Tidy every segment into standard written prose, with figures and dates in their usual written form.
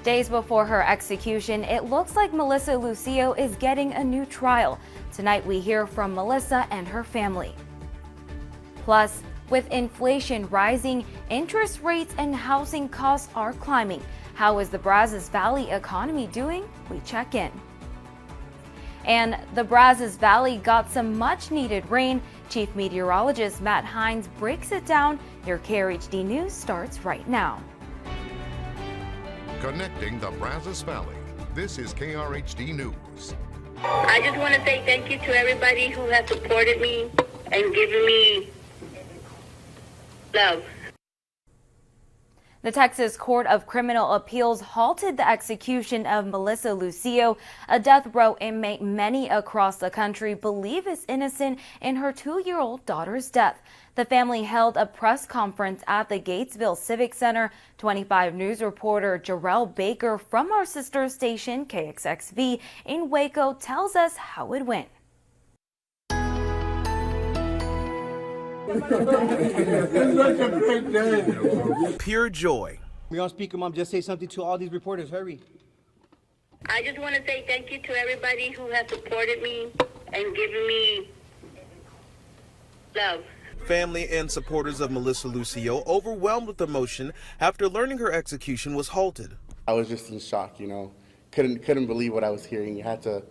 Days before her execution, it looks like Melissa Lucio is getting a new trial. Tonight we hear from Melissa and her family. Plus, with inflation rising, interest rates and housing costs are climbing. How is the Brazos Valley economy doing? We check in. And the Brazos Valley got some much-needed rain. Chief Meteorologist Matt Hines breaks it down. Your Krhd News starts right now. Connecting the Brazos Valley. This is KRHD News. I just want to say thank you to everybody who has supported me and given me love. The Texas Court of Criminal Appeals halted the execution of Melissa Lucio, a death row inmate many across the country believe is innocent in her 2-year-old daughter's death. The family held a press conference at the Gatesville Civic Center. 25 News reporter Jarrell Baker from our sister station KXXV in Waco tells us how it went. Pure joy. We're on speaker, Mom. Just say something to all these reporters. Hurry. I just want to say thank you to everybody who has supported me and given me love. Family and supporters of Melissa Lucio overwhelmed with emotion after learning her execution was halted. I was just in shock, couldn't believe what I was hearing. You had to,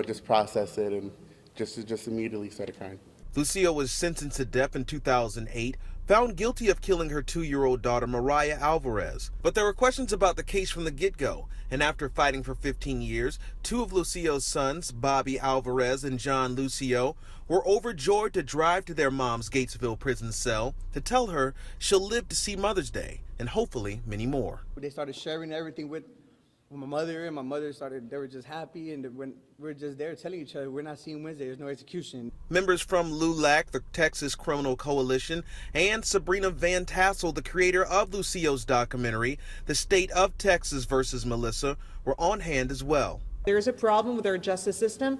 just process it and just immediately started crying. Lucio was sentenced to death in 2008, found guilty of killing her 2-year-old daughter Mariah Alvarez. But there were questions about the case from the get-go, and after fighting for 15 years, 2 of Lucio's sons, Bobby Alvarez and John Lucio, were overjoyed to drive to their mom's Gatesville prison cell to tell her she'll live to see Mother's Day, and hopefully many more. They started sharing everything with my mother, and my mother they were just happy, and when we were just there telling each other, we're not seeing Wednesday, there's no execution. Members from LULAC, the Texas Criminal Coalition, and Sabrina Van Tassel, the creator of Lucio's documentary, The State of Texas versus Melissa, were on hand as well. There's a problem with our justice system.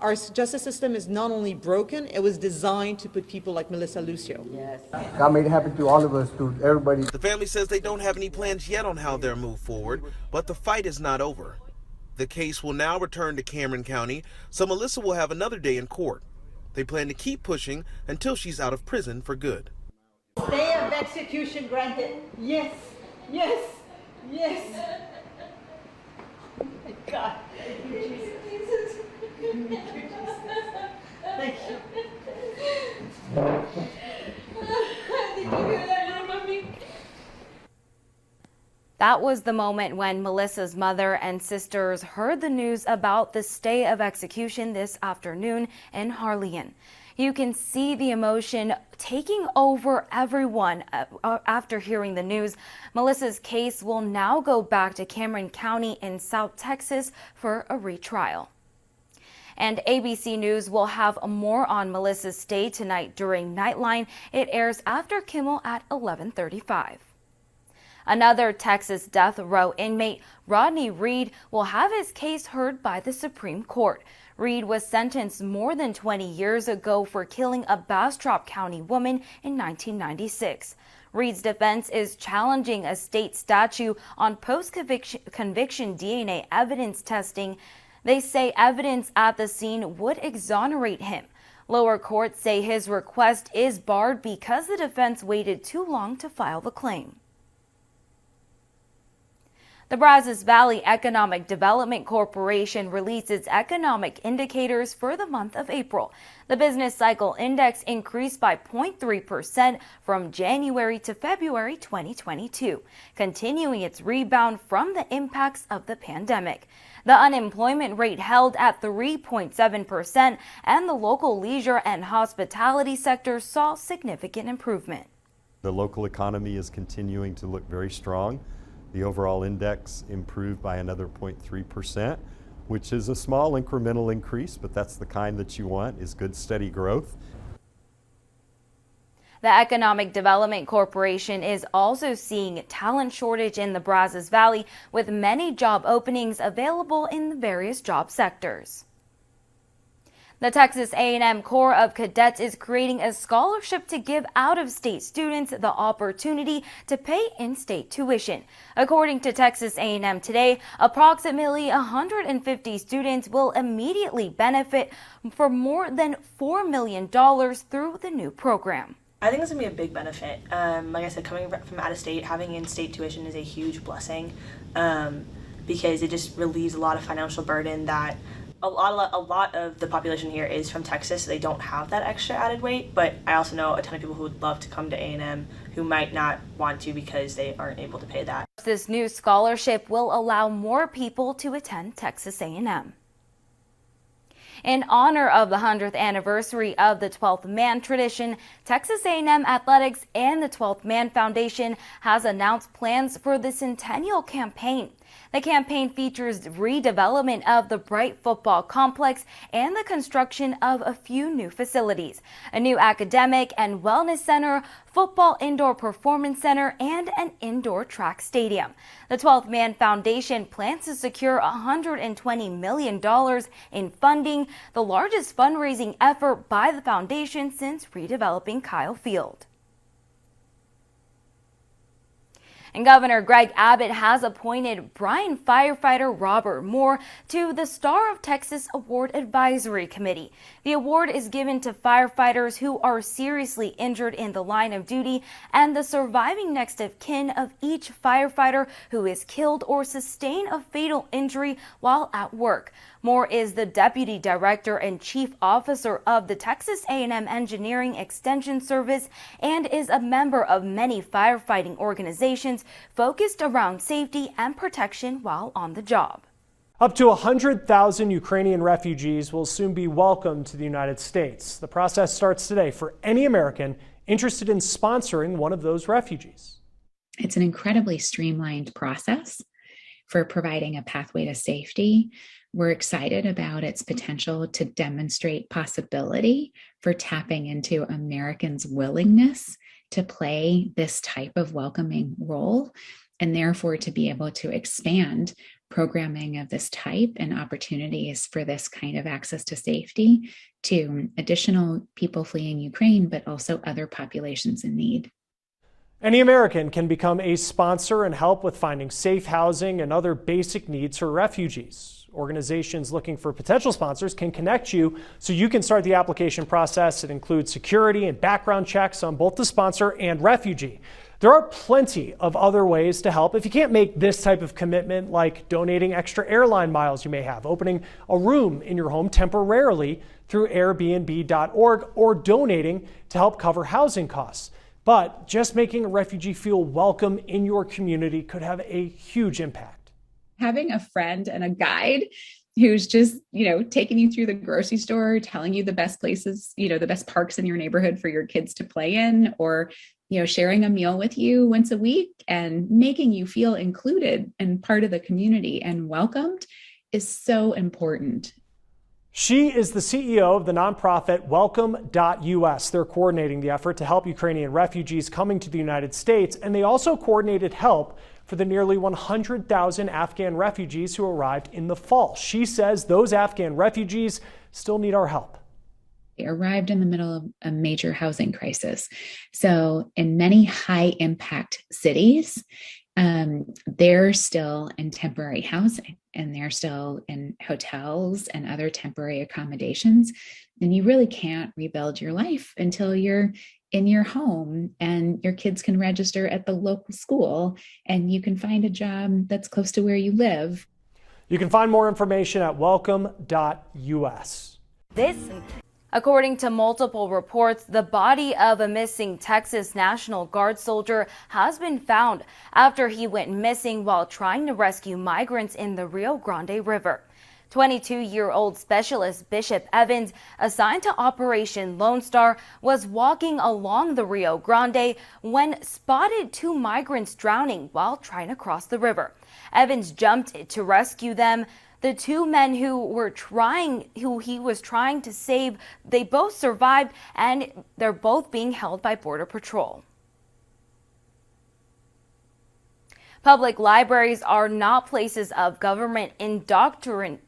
Our justice system is not only broken, it was designed to put people like Melissa Lucio. Yes. God made it happen to all of us, to everybody. The family says they don't have any plans yet on how they'll move forward, but the fight is not over. The case will now return to Cameron County, so Melissa will have another day in court. They plan to keep pushing until she's out of prison for good. Stay of execution granted. Yes, yes, yes. Oh my God. Thank you, Jesus. Thank you, Jesus. Thank you. That was the moment when Melissa's mother and sisters heard the news about the stay of execution this afternoon in Harleyan. You can see the emotion taking over everyone after hearing the news. Melissa's case will now go back to Cameron County in South Texas for a retrial. And ABC News will have more on Melissa's stay tonight during Nightline. It airs after Kimmel at 11:35. Another Texas death row inmate, Rodney Reed, will have his case heard by the Supreme Court. Reed was sentenced more than 20 years ago for killing a Bastrop County woman in 1996. Reed's defense is challenging a state statute on post-conviction DNA evidence testing. They say evidence at the scene would exonerate him. Lower courts say his request is barred because the defense waited too long to file the claim. The Brazos Valley Economic Development Corporation released its economic indicators for the month of April. The business cycle index increased by 0.3% from January to February 2022, continuing its rebound from the impacts of the pandemic. The unemployment rate held at 3.7%, and the local leisure and hospitality sector saw significant improvement. The local economy is continuing to look very strong. The overall index improved by another 0.3%, which is a small incremental increase, but that's the kind that you want, is good steady growth. The Economic Development Corporation is also seeing talent shortage in the Brazos Valley, with many job openings available in the various job sectors. The Texas A&M Corps of Cadets is creating a scholarship to give out-of-state students the opportunity to pay in-state tuition. According to Texas A&M Today, approximately 150 students will immediately benefit from more than $4 million through the new program. I think it's going to be a big benefit. Like I said, coming from out of state, having in-state tuition is a huge blessing because it just relieves a lot of financial burden that a lot of the population here is from Texas, so they don't have that extra added weight. But I also know a ton of people who would love to come to A&M who might not want to because they aren't able to pay that. This new scholarship will allow more people to attend Texas A&M. In honor of the 100th anniversary of the 12th Man tradition, Texas A&M Athletics and the 12th Man Foundation has announced plans for the Centennial Campaign. The campaign features redevelopment of the Bright Football Complex and the construction of a few new facilities, a new academic and wellness center, football indoor performance center, and an indoor track stadium. The 12th Man Foundation plans to secure $120 million in funding, the largest fundraising effort by the foundation since redeveloping Kyle Field. And Governor Greg Abbott has appointed Bryan firefighter Robert Moore to the Star of Texas Award Advisory Committee. The award is given to firefighters who are seriously injured in the line of duty and the surviving next of kin of each firefighter who is killed or sustained a fatal injury while at work. Moore is the Deputy Director and Chief Officer of the Texas A&M Engineering Extension Service and is a member of many firefighting organizations focused around safety and protection while on the job. Up to 100,000 Ukrainian refugees will soon be welcomed to the United States. The process starts today for any American interested in sponsoring one of those refugees. It's an incredibly streamlined process for providing a pathway to safety. We're excited about its potential to demonstrate possibility for tapping into Americans' willingness to play this type of welcoming role, and therefore to be able to expand programming of this type and opportunities for this kind of access to safety to additional people fleeing Ukraine, but also other populations in need. Any American can become a sponsor and help with finding safe housing and other basic needs for refugees. Organizations looking for potential sponsors can connect you so you can start the application process. It includes security and background checks on both the sponsor and refugee. There are plenty of other ways to help if you can't make this type of commitment, like donating extra airline miles you may have, opening a room in your home temporarily through Airbnb.org, or donating to help cover housing costs. But just making a refugee feel welcome in your community could have a huge impact. Having a friend and a guide who's just, taking you through the grocery store, telling you the best places, the best parks in your neighborhood for your kids to play in, or, sharing a meal with you once a week and making you feel included and part of the community and welcomed is so important. She is the CEO of the nonprofit Welcome.us. They're coordinating the effort to help Ukrainian refugees coming to the United States, and they also coordinated help for the nearly 100,000 Afghan refugees who arrived in the fall. She says those Afghan refugees still need our help. They arrived in the middle of a major housing crisis. So in many high impact cities, they're still in temporary housing and they're still in hotels and other temporary accommodations. And you really can't rebuild your life until you're in your home and your kids can register at the local school and you can find a job that's close to where you live. You can find more information at welcome.us. According to multiple reports, the body of a missing Texas National Guard soldier has been found after he went missing while trying to rescue migrants in the Rio Grande River. 22-year-old Specialist Bishop Evans, assigned to Operation Lone Star, was walking along the Rio Grande when spotted two migrants drowning while trying to cross the river. Evans jumped to rescue them. The two men who he was trying to save, they both survived, and they're both being held by Border Patrol. Public libraries are not places of government indoctrination,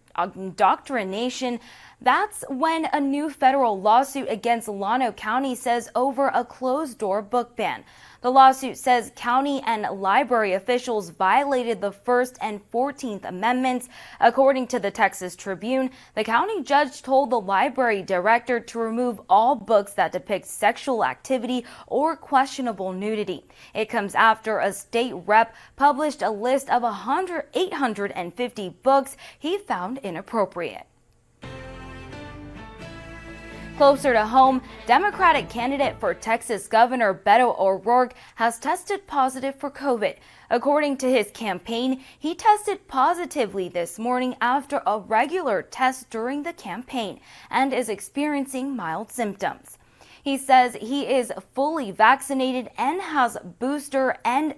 That's when a new federal lawsuit against Llano County says over a closed-door book ban. The lawsuit says county and library officials violated the First and 14th Amendments. According to the Texas Tribune, the county judge told the library director to remove all books that depict sexual activity or questionable nudity. It comes after a state rep published a list of 850 books he found inappropriate. Closer to home, Democratic candidate for Texas Governor Beto O'Rourke has tested positive for COVID. According to his campaign, he tested positively this morning after a regular test during the campaign and is experiencing mild symptoms. He says he is fully vaccinated and has his booster and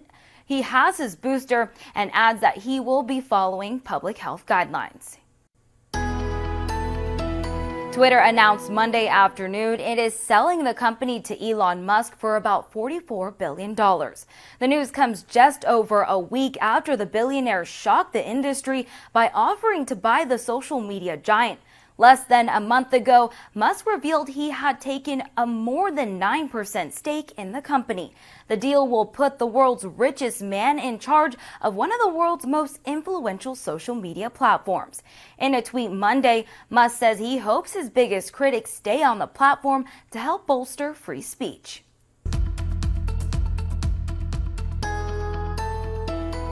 adds that he will be following public health guidelines. Twitter announced Monday afternoon it is selling the company to Elon Musk for about $44 billion. The news comes just over a week after the billionaire shocked the industry by offering to buy the social media giant. Less than a month ago, Musk revealed he had taken a more than 9% stake in the company. The deal will put the world's richest man in charge of one of the world's most influential social media platforms. In a tweet Monday, Musk says he hopes his biggest critics stay on the platform to help bolster free speech.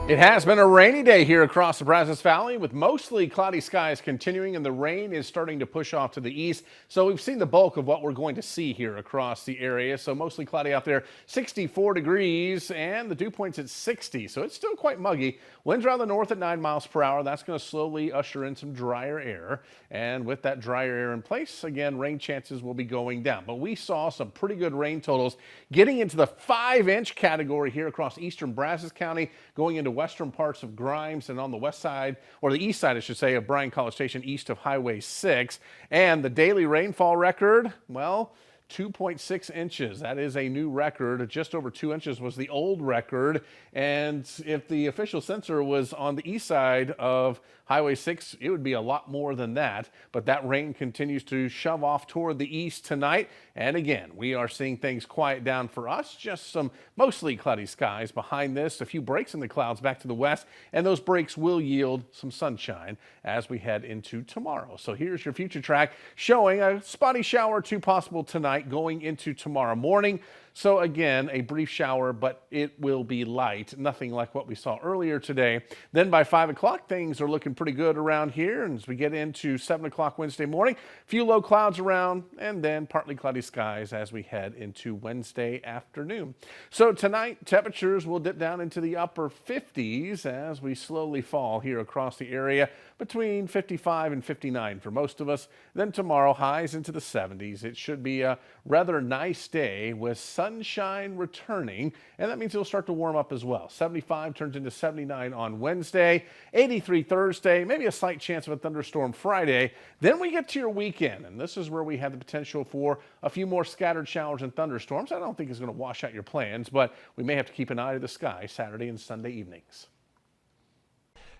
It has been a rainy day here across the Brazos Valley with mostly cloudy skies continuing, and the rain is starting to push off to the east. So we've seen the bulk of what we're going to see here across the area. So mostly cloudy out there, 64 degrees, and the dew point's at 60. So it's still quite muggy. Winds around the north at 9 miles per hour. That's going to slowly usher in some drier air. And with that drier air in place, again, rain chances will be going down. But we saw some pretty good rain totals getting into the 5-inch category here across eastern Brazos County, going into western parts of Grimes and on the west side, or the east side, I should say, of Bryan College Station east of Highway 6. And the daily rainfall record, well, 2.6 inches. That is a new record. Just over 2 inches was the old record. And if the official sensor was on the east side of Highway 6, it would be a lot more than that. But that rain continues to shove off toward the east tonight. And again, we are seeing things quiet down for us. Just some mostly cloudy skies behind this. A few breaks in the clouds back to the west. And those breaks will yield some sunshine as we head into tomorrow. So here's your future track showing a spotty shower or two possible tonight going into tomorrow morning. So again, a brief shower, but it will be light, nothing like what we saw earlier today. Then by 5 o'clock, things are looking pretty good around here. And as we get into 7 o'clock Wednesday morning, a few low clouds around, and then partly cloudy skies as we head into Wednesday afternoon. So tonight, temperatures will dip down into the upper 50s as we slowly fall here across the area, between 55 and 59 for most of us. Then tomorrow, highs into the 70s. It should be a rather nice day with sunshine returning, and that means it'll start to warm up as well. 75 turns into 79 on Wednesday, 83 Thursday, maybe a slight chance of a thunderstorm Friday. Then we get to your weekend, and this is where we have the potential for a few more scattered showers and thunderstorms. I don't think it's going to wash out your plans, but we may have to keep an eye to the sky Saturday and Sunday evenings.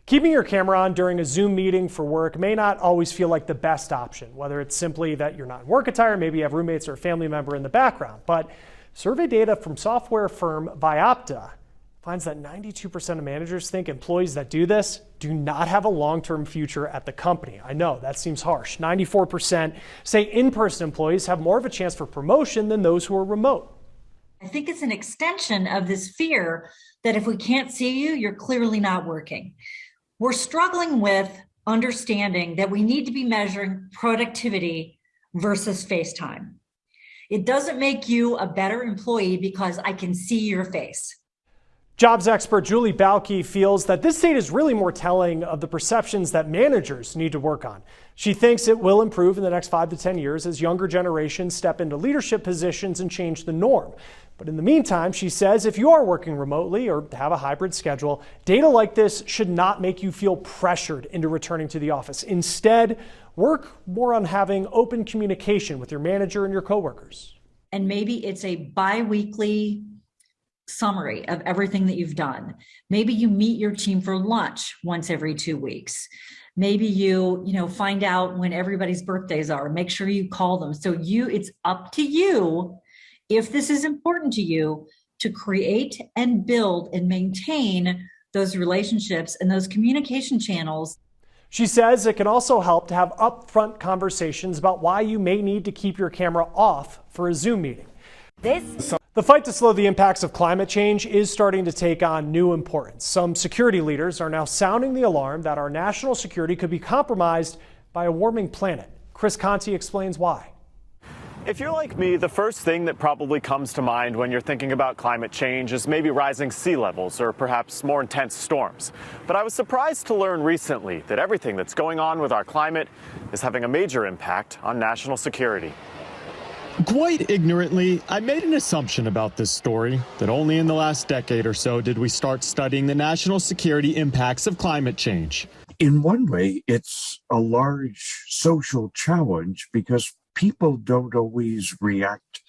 Keeping your camera on during a Zoom meeting for work may not always feel like the best option, whether it's simply that you're not in work attire, maybe you have roommates or a family member in the background. But survey data from software firm Viopta finds that 92% of managers think employees that do this do not have a long-term future at the company. I know that seems harsh. 94% say in-person employees have more of a chance for promotion than those who are remote. I think it's an extension of this fear that if we can't see you, you're clearly not working. We're struggling with understanding that we need to be measuring productivity versus face time. It doesn't make you a better employee because I can see your face. Jobs expert Julie Balke feels that this data is really more telling of the perceptions that managers need to work on. She thinks it will improve in the next 5 to 10 years as younger generations step into leadership positions and change the norm. But in the meantime, she says if you are working remotely or have a hybrid schedule, data like this should not make you feel pressured into returning to the office. Instead, work more on having open communication with your manager and your coworkers. And maybe it's a bi-weekly summary of everything that you've done. Maybe you meet your team for lunch once every 2 weeks. Maybe you find out when everybody's birthdays are, make sure you call them. So it's up to you, if this is important to you, to create and build and maintain those relationships and those communication channels. She says it can also help to have upfront conversations about why you may need to keep your camera off for a Zoom meeting. The fight to slow the impacts of climate change is starting to take on new importance. Some security leaders are now sounding the alarm that our national security could be compromised by a warming planet. Chris Conti explains why. If you're like me, the first thing that probably comes to mind when you're thinking about climate change is maybe rising sea levels or perhaps more intense storms. But I was surprised to learn recently that everything that's going on with our climate is having a major impact on national security. Quite ignorantly, I made an assumption about this story, that only in the last decade or so did we start studying the national security impacts of climate change. In one way, it's a large social challenge because people don't always react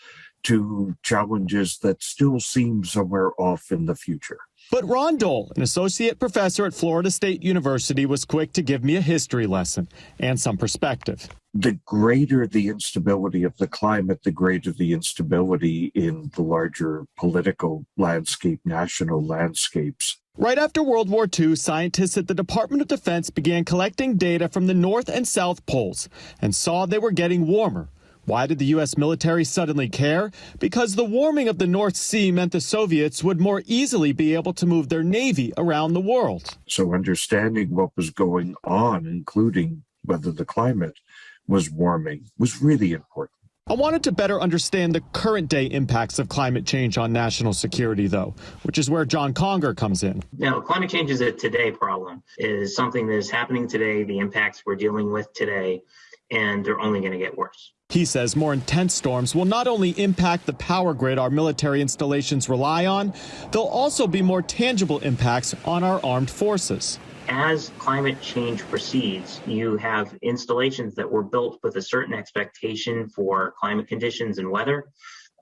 to challenges that still seem somewhere off in the future. But Ron Dole, an associate professor at Florida State University, was quick to give me a history lesson and some perspective. The greater the instability of the climate, the greater the instability in the larger political landscape, national landscapes. Right after World War II, scientists at the Department of Defense began collecting data from the North and South Poles and saw they were getting warmer. Why did the U.S. military suddenly care? Because the warming of the North Sea meant the Soviets would more easily be able to move their navy around the world. So understanding what was going on, including whether the climate was warming, was really important. I wanted to better understand the current day impacts of climate change on national security, though, which is where John Conger comes in. Now, climate change is a today problem. It is something that is happening today, the impacts we're dealing with today, and they're only going to get worse. He says more intense storms will not only impact the power grid our military installations rely on, they'll also be more tangible impacts on our armed forces. As climate change proceeds, you have installations that were built with a certain expectation for climate conditions and weather,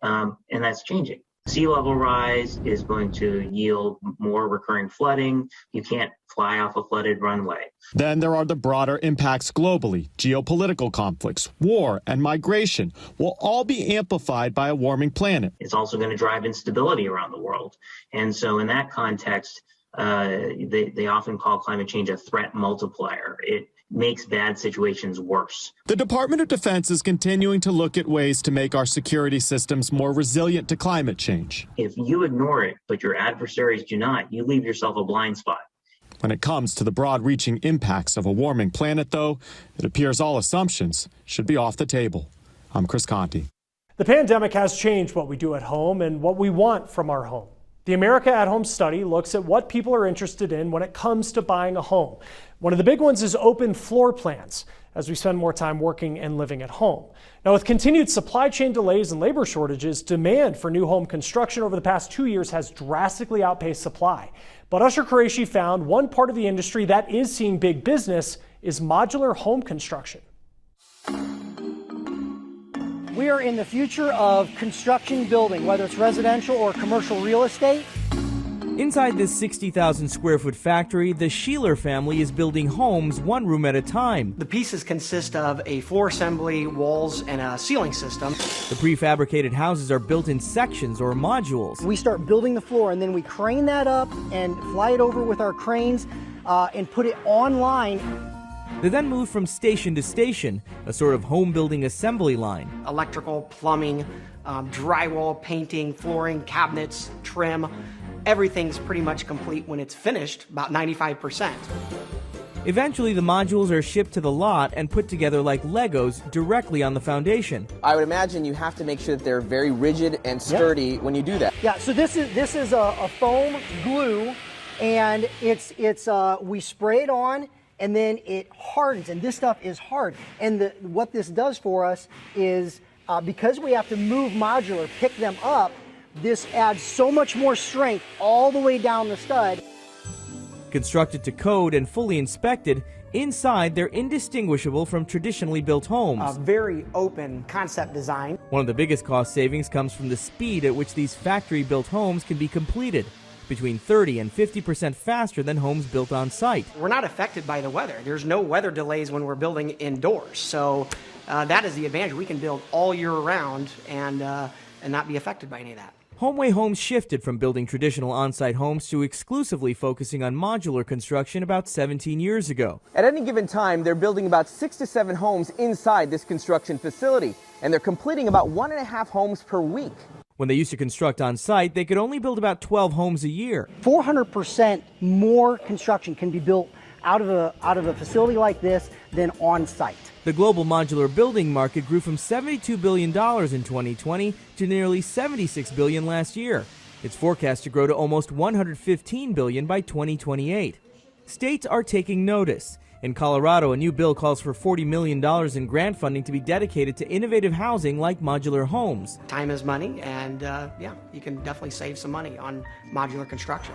and that's changing. Sea level rise is going to yield more recurring flooding. You can't fly off a flooded runway. Then there are the broader impacts globally. Geopolitical conflicts, war, and migration will all be amplified by a warming planet. It's also going to drive instability around the world. And so in that context, they often call climate change a threat multiplier. It makes bad situations worse. The Department of Defense is continuing to look at ways to make our security systems more resilient to climate change. If you ignore it, but your adversaries do not, you leave yourself a blind spot. When it comes to the broad-reaching impacts of a warming planet, though, it appears all assumptions should be off the table. I'm Chris Conti. The pandemic has changed what we do at home and what we want from our home. The America at Home study looks at what people are interested in when it comes to buying a home. One of the big ones is open floor plans, as we spend more time working and living at home. Now, with continued supply chain delays and labor shortages, demand for new home construction over the past 2 years has drastically outpaced supply. But Usher Qureshi found one part of the industry that is seeing big business is modular home construction. We are in the future of construction building, whether it's residential or commercial real estate. Inside this 60,000 square foot factory, the Sheeler family is building homes one room at a time. The pieces consist of a floor assembly, walls, and a ceiling system. The prefabricated houses are built in sections or modules. We start building the floor and then we crane that up and fly it over with our cranes and put it online. They then move from station to station, a sort of home building assembly line. Electrical, plumbing, drywall, painting, flooring, cabinets, trim. Everything's pretty much complete when it's finished, about 95%. Eventually, the modules are shipped to the lot and put together like Legos directly on the foundation. I would imagine you have to make sure that they're very rigid and sturdy when you do that. Yeah, so this is a foam glue, and we spray it on, and then it hardens, and this stuff is hard. And what this does for us is, because we have to move modular, pick them up, this adds so much more strength all the way down the stud. Constructed to code and fully inspected, inside they're indistinguishable from traditionally built homes. A very open concept design. One of the biggest cost savings comes from the speed at which these factory-built homes can be completed. between 30 and 50% faster than homes built on site. We're not affected by the weather. There's no weather delays when we're building indoors. So that is the advantage. We can build all year round and not be affected by any of that. HomeWay Homes shifted from building traditional on-site homes to exclusively focusing on modular construction about 17 years ago. At any given time, they're building about 6 to 7 homes inside this construction facility, and they're completing about 1.5 homes per week. When they used to construct on site, they could only build about 12 homes a year. 400% more construction can be built out of a facility like this than on site. The global modular building market grew from $72 billion in 2020 to nearly $76 billion last year. It's forecast to grow to almost $115 billion by 2028. States are taking notice. In Colorado, a new bill calls for $40 million in grant funding to be dedicated to innovative housing like modular homes. Time is money, and you can definitely save some money on modular construction.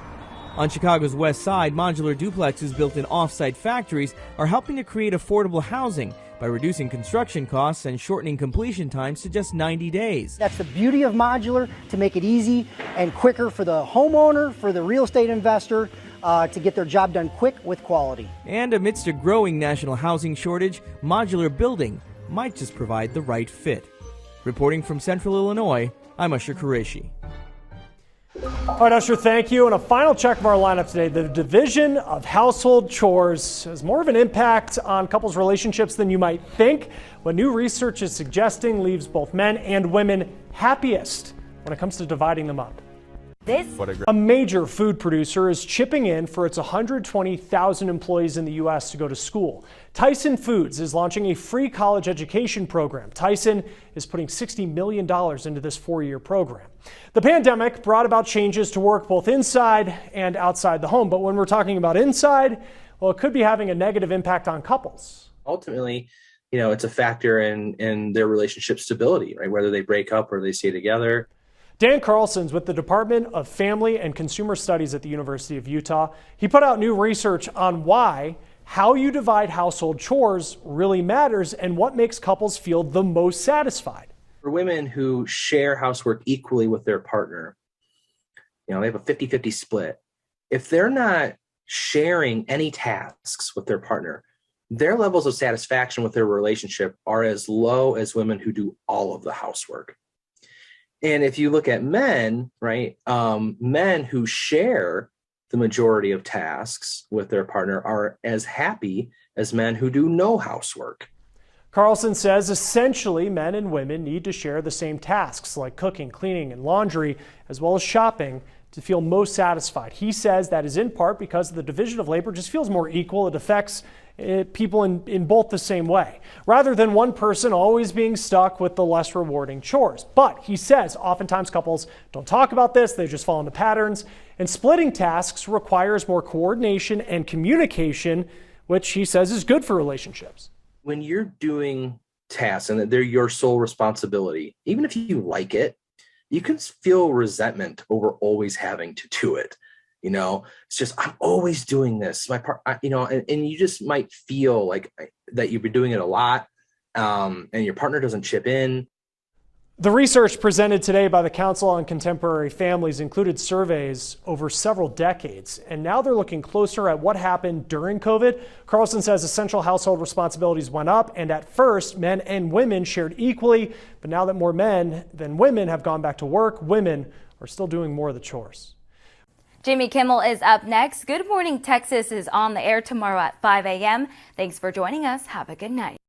On Chicago's west side, modular duplexes built in off-site factories are helping to create affordable housing by reducing construction costs and shortening completion times to just 90 days. That's the beauty of modular, to make it easy and quicker for the homeowner, for the real estate investor, to get their job done quick with quality. And amidst a growing national housing shortage, modular building might just provide the right fit. Reporting from Central Illinois, I'm Usher Qureshi. All right, Usher, thank you. And a final check of our lineup today. The division of household chores has more of an impact on couples' relationships than you might think. What new research is suggesting leaves both men and women happiest when it comes to dividing them up. A major food producer is chipping in for its 120,000 employees in the U.S. to go to school. Tyson Foods is launching a free college education program. Tyson is putting $60 million into this 4-year program. The pandemic brought about changes to work both inside and outside the home. But when we're talking about inside, well, it could be having a negative impact on couples. Ultimately, it's a factor in their relationship stability, right? Whether they break up or they stay together. Dan Carlson's with the Department of Family and Consumer Studies at the University of Utah. He put out new research on why how you divide household chores really matters and what makes couples feel the most satisfied. For women who share housework equally with their partner, they have a 50-50 split. If they're not sharing any tasks with their partner, their levels of satisfaction with their relationship are as low as women who do all of the housework. And if you look at men, right, men who share the majority of tasks with their partner are as happy as men who do no housework. Carlson says essentially men and women need to share the same tasks like cooking, cleaning, and laundry, as well as shopping, to feel most satisfied. He says that is in part because the division of labor just feels more equal. It affects people in both the same way, rather than one person always being stuck with the less rewarding chores. But he says oftentimes couples don't talk about this, they just fall into patterns, and splitting tasks requires more coordination and communication, which he says is good for relationships. When you're doing tasks and they're your sole responsibility, even if you like it, you can feel resentment over always having to do it. It's just, I'm always doing this. My part, and you just might feel like that you've been doing it a lot, and your partner doesn't chip in. The research presented today by the Council on Contemporary Families included surveys over several decades, and now they're looking closer at what happened during COVID. Carlson says essential household responsibilities went up, and at first, men and women shared equally, but now that more men than women have gone back to work, women are still doing more of the chores. Jimmy Kimmel is up next. Good Morning Texas is on the air tomorrow at 5 a.m. Thanks for joining us. Have a good night.